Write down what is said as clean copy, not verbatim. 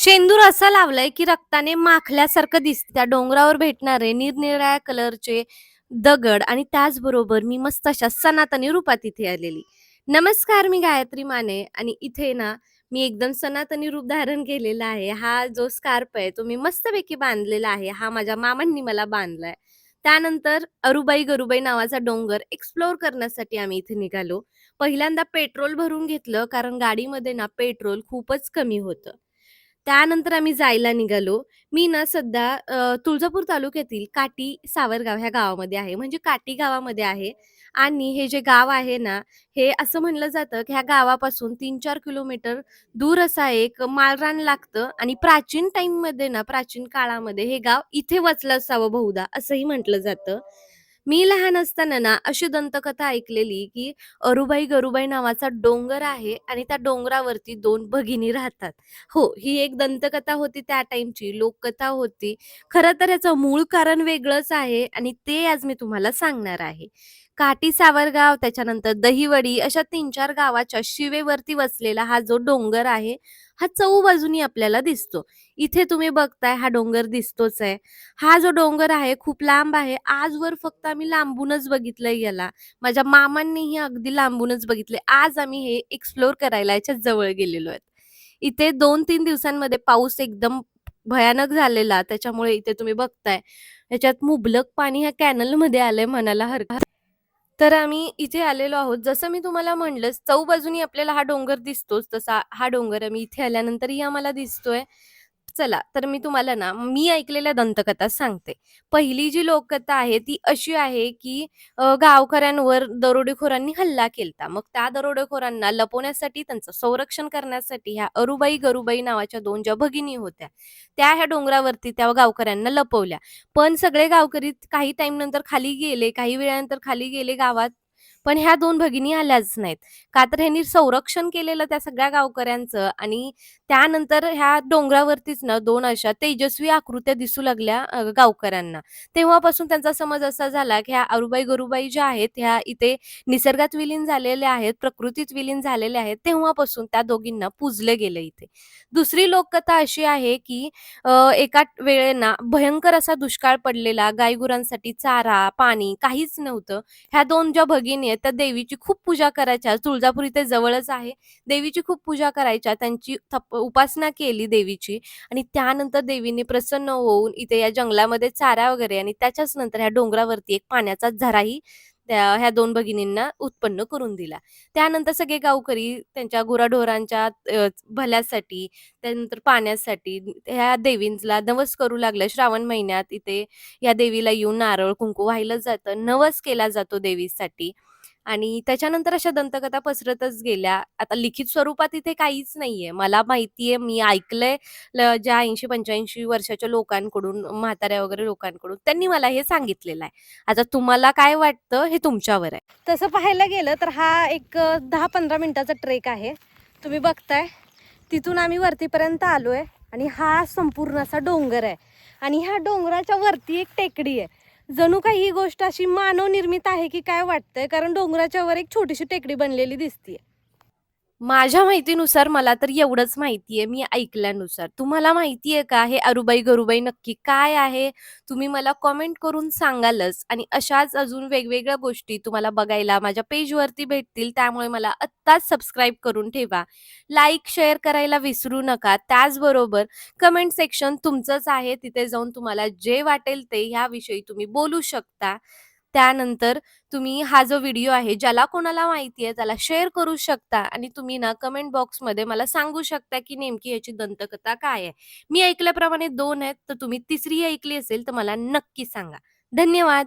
शेंदूर असा लावलाय, की रक्ताने माखल्यासारखं दिसतं. त्या डोंगरावर भेटणारे निरनिराळ्या कलरचे दगड आणि त्याचबरोबर मी मस्त अशा सनातनी रूपात इथे आलेली. नमस्कार, मी गायत्री माने आणि इथे ना मी एकदम सनातनी रूप धारण केलेला आहे. हा जो स्कार्फ आहे तो मी मस्तपैकी बांधलेला आहे. हा माझ्या मामांनी मला बांधलाय. त्यानंतर अरुबाई गरुबाई नावाचा डोंगर एक्सप्लोर करण्यासाठी आम्ही इथे निघालो. पहिल्यांदा पेट्रोल भरून घेतलं, कारण गाडीमध्ये ना पेट्रोल खूपच कमी होतं. त्यानंतर आम्ही जायला निघालो. मी ना सध्या तुळजापूर तालुक्यातील काटी सावरगाव ह्या गावामध्ये आहे. म्हणजे काटी गावामध्ये आहे आणि हे जे गाव आहे ना, हे असं म्हणलं जातं, की ह्या गावापासून 3-4 किलोमीटर दूर असा एक माळरान लागतं आणि प्राचीन टाईममध्ये ना, प्राचीन काळामध्ये हे गाव इथे वसलं असावं बहुधा, असंही म्हटलं जातं. मी लहान असताना ना, अशी दंतकथा ऐकलेली, की अरुबाई गरुबाई नावाचा डोंगर आहे आणि त्या डोंगरावरती 2 भगिनी राहतात. हो, ही एक दंतकथा होती त्या टाईमची, लोककथा होती. खरं तर याचं मूळ कारण वेगळंच आहे आणि ते आज मी तुम्हाला सांगणार आहे. काठी सावरगाव, त्याच्यानंतर दहिवडी अशा 3-4 गावाच्या शिवेवरती वसलेला हा जो डोंगर आहे, हा चहूबाजूनी आपल्याला दिसतो. इथे तुम्ही बघताय हा डोंगर दिसतोच आहे. हा जो डोंगर आहे खूप लांब आहे. आजवर फक्त आम्ही लांबूनच बघितलंय याला. माझ्या मामांनीही अगदी लांबूनच बघितले. आज आम्ही हे एक्सप्लोर करायला याच्या जवळ गेलेलो आहेत. इथे 2-3 दिवसांमध्ये पाऊस एकदम भयानक झालेला. त्याच्यामुळे इथे तुम्ही बघताय, ह्याच्यात मुबलक पाणी ह्या कॅनलमध्ये आलंय म्हणायला हरकत. तर आम्ही इथे आलेलो आहोत. जसं मी तुम्हाला म्हटलंच, चहूबाजूनी आपल्याला हा डोंगर दिसतोच. तसा हा डोंगर आम्ही इथे आल्यानंतरही आम्हाला दिसतोय. चला, तर मी तुम्हाला ना, मी ऐकलेल्या दंतकथा सांगते. पहिली जी लोककथा आहे ती अशी आहे, की गावकऱ्यांवर दरोडेखोरांनी हल्ला केलता. मग त्या दरोडेखोरांना लपवण्यासाठी, त्यांचं संरक्षण करण्यासाठी ह्या अरुबाई, गरुबाई नावाच्या 2 ज्या भगिनी होत्या, त्या ह्या डोंगरावरती त्या गावकऱ्यांना लपवल्या. पण सगळे गावकरी काही टाईम नंतर खाली गेले, काही वेळानंतर खाली गेले गावात. पण ह्या 2 भगिनी आल्याच नाहीत. का तर ह्यांनी संरक्षण केलेलं त्या सगळ्या गावकऱ्यांचं आणि त्यानंतर ह्या डोंगरावरतीच ना 2 अशा तेजस्वी आकृत्या दिसू लागल्या गावकऱ्यांना. तेव्हापासून त्यांचा समज असा झाला, की ह्या अरुबाई-गरुबाई ज्या आहेत, ह्या इथे निसर्गात विलीन झालेल्या आहेत, प्रकृतीत विलीन झालेल्या आहेत. तेव्हापासून त्या दोघींना पूजलं गेलं इथे. दुसरी लोककथा अशी आहे, की एका वेळेला भयंकर असा दुष्काळ पडलेला, गाईगुरांसाठी चारा, पाणी काहीच नव्हतं. ह्या 2 ज्या भगिनी आहेत, त्या देवीची खूप पूजा करायच्या. तुळजापूर इथे जवळच आहे. देवीची खूप पूजा करायच्या. त्यांची उपासना केली देवीची आणि त्यानंतर देवीने प्रसन्न होऊन इथे या जंगलामध्ये चारा वगैरे आणि त्याच्याच नंतर ह्या डोंगरावरती एक पाण्याचा झराही ह्या 2 भगिनींना उत्पन्न करून दिला. त्यानंतर सगळे गावकरी त्यांच्या गुराढोरांच्या भल्यासाठी, त्यानंतर पाण्यासाठी ह्या देवींला नवस करू लागले. श्रावण महिन्यात इथे या देवीला येऊन नारळ, कुंकू वाहिलं जातं. नवस केला जातो देवीसाठी. आणि त्याच्यानंतर अशा दंतकथा पसरतच गेल्या. आता लिखित स्वरूपात इथे काहीच नाहीये. मला माहितीये, मी ऐकलंय ज्या 80-85 वर्षाच्या लोकांकडून, म्हाताऱ्या वगैरे लोकांकडून, त्यांनी मला हे सांगितलेलं आहे. आता तुम्हाला काय वाटतं हे तुमच्यावर आहे. तसं पाहायला गेलं तर हा एक 10-15 मिनिटाचा ट्रेक आहे. तुम्ही बघताय, तिथून आम्ही वरतीपर्यंत आलोय आणि हा संपूर्ण असा डोंगर आहे आणि ह्या डोंगराच्या वरती एक टेकडी आहे. जणू काही ही गोष्ट अशी मानवनिर्मित आहे की काय वाटतंय, कारण डोंगराच्या वर एक छोटीशी टेकडी बनलेली दिसतीये. माझ्या माहितीनुसार मला तर एवढंच माहितीये, मी ऐकल्यानुसार. तुम्हाला माहितीये का हे अरुबाई-गरुबाई नक्की काय आहे? तुम्ही मला कॉमेंट करून सांगालच आणि अशाच अजून वेगवेगळ्या गोष्टी तुम्हाला बघायला माझ्या पेजवरती भेटतील. त्यामुळे मला आत्ताच सबस्क्राईब करून ठेवा. लाईक, शेअर करायला विसरू नका. त्याचबरोबर कमेंट सेक्शन तुमचंच आहे. तिथे जाऊन तुम्हाला जे वाटेल ते ह्याविषयी तुम्ही बोलू शकता. त्यानंतर तुम्ही हा जो व्हिडिओ आहे ज्याला कोणाला माहिती आहे त्याला शेअर करू शकता आणि तुम्ही ना कमेंट बॉक्समध्ये मला सांगू शकता की नेमकी याची दंतकथा काय आहे. मी ऐकल्याप्रमाणे 2 आहेत, तर तुम्ही तिसरी ऐकली असेल तर मला नक्की सांगा. धन्यवाद.